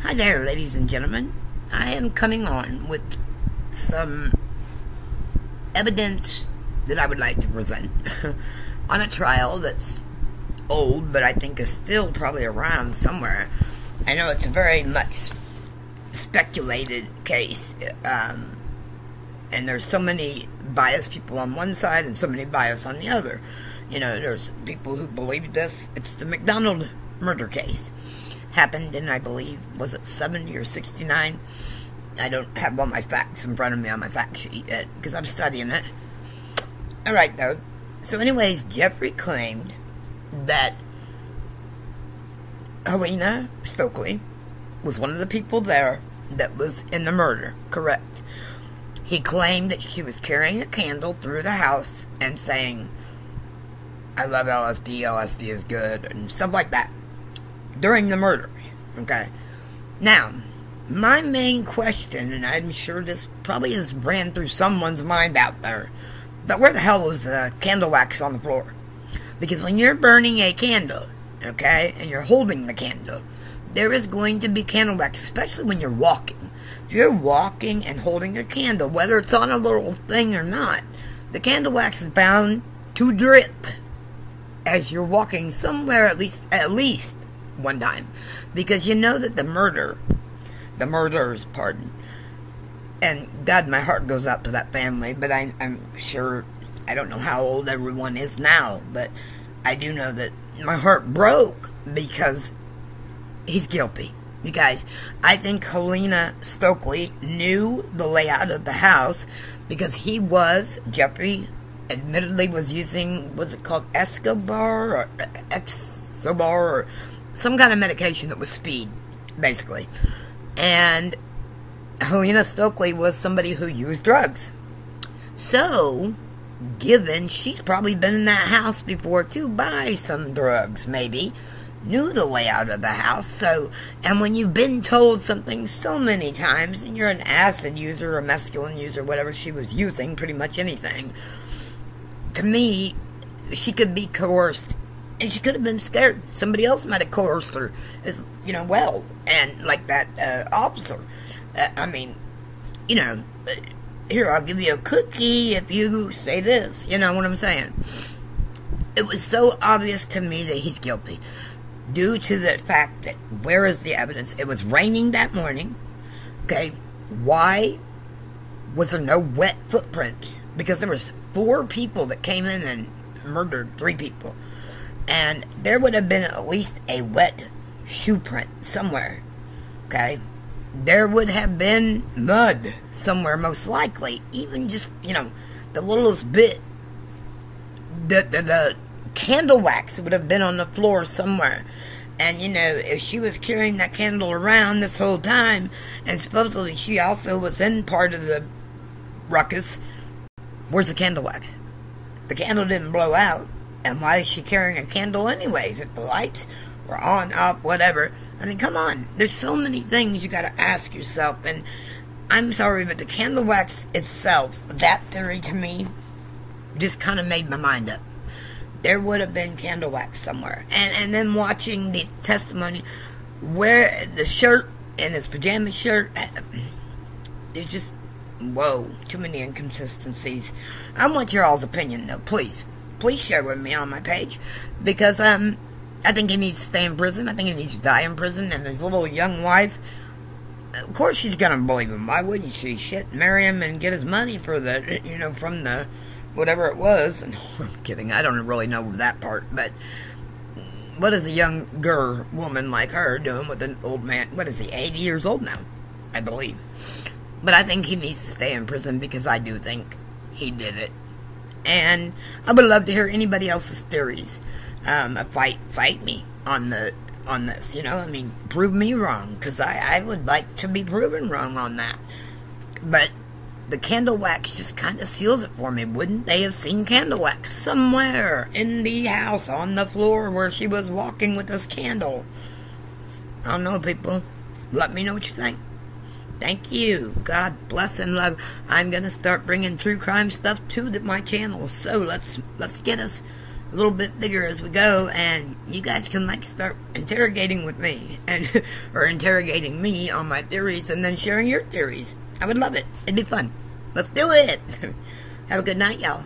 Hi there, ladies and gentlemen. I am coming on with some evidence that I would like to present on a trial that's old, but I think is still probably around somewhere. I know it's a very much speculated case, and there's so many biased people on one side and so many biased on the other. You know, there's people who believe this. It's the MacDonald murder case. Happened in, I believe, was it 70 or 69? I don't have all my facts in front of me on my fact sheet yet, because I'm studying it. Alright, though. So anyways, Jeffrey claimed that Helena Stokely was one of the people there that was in the murder, correct? He claimed that she was carrying a candle through the house and saying, "I love LSD, LSD is good," and stuff like that during the murder, okay? Now, my main question, and I'm sure this probably has ran through someone's mind out there, but where the hell was the candle wax on the floor? Because when you're burning a candle, okay, and you're holding the candle, there is going to be candle wax, especially when you're walking. If you're walking and holding a candle, whether it's on a little thing or not, the candle wax is bound to drip as you're walking somewhere, at least one time, because you know that the murderers, and God, my heart goes out to that family, but I'm sure, I don't know how old everyone is now, but I do know that my heart broke because he's guilty. You guys, I think Helena Stokely knew the layout of the house because Jeffrey admittedly was using, was it called Escobar or Exobar or some kind of medication that was speed, basically. And Helena Stokely was somebody who used drugs. So, given she's probably been in that house before to buy some drugs, maybe, knew the layout of the house. So, and when you've been told something so many times, and you're an acid user or mescaline user, whatever she was using, pretty much anything, to me, she could be coerced. And she could have been scared. Somebody else might have coerced her as, well, and like that officer. I mean, here, I'll give you a cookie if you say this. You know what I'm saying? It was so obvious to me that he's guilty, due to the fact that, where is the evidence? It was raining that morning, okay? Why was there no wet footprints? Because there was 4 people that came in and murdered 3 people. And there would have been at least a wet shoe print somewhere, okay? There would have been mud somewhere, most likely. Even just, the littlest bit. The candle wax would have been on the floor somewhere. And, if she was carrying that candle around this whole time, and supposedly she also was in part of the ruckus, where's the candle wax? The candle didn't blow out. And why is she carrying a candle anyways? If the lights were on, off, whatever. I mean, come on. There's so many things you gotta ask yourself. And I'm sorry, but the candle wax itself, that theory to me, just kind of made my mind up. There would have been candle wax somewhere. And then watching the testimony, where the shirt and his pajama shirt, there's just, whoa, too many inconsistencies. I want your all's opinion, though, please. Please share with me on my page, because I think he needs to stay in prison. I think he needs to die in prison. And his little young wife, of course she's gonna believe him. Why wouldn't she? Shit, marry him and get his money for the, from the whatever it was. And I'm kidding. I don't really know that part. But what is a younger woman like her doing with an old man? What is he? 80 years old now, I believe. But I think he needs to stay in prison, because I do think he did it. And I would love to hear anybody else's theories. Fight me on this, I mean, prove me wrong, because I would like to be proven wrong on that. But the candle wax just kind of seals it for me. Wouldn't they have seen candle wax somewhere in the house, on the floor where she was walking with this candle? I don't know, people. Let me know what you think. Thank you. God bless and love. I'm going to start bringing true crime stuff to my channel. So let's get us a little bit bigger as we go, and you guys can like start interrogating with me and or interrogating me on my theories and then sharing your theories. I would love it. It'd be fun. Let's do it. Have a good night, y'all.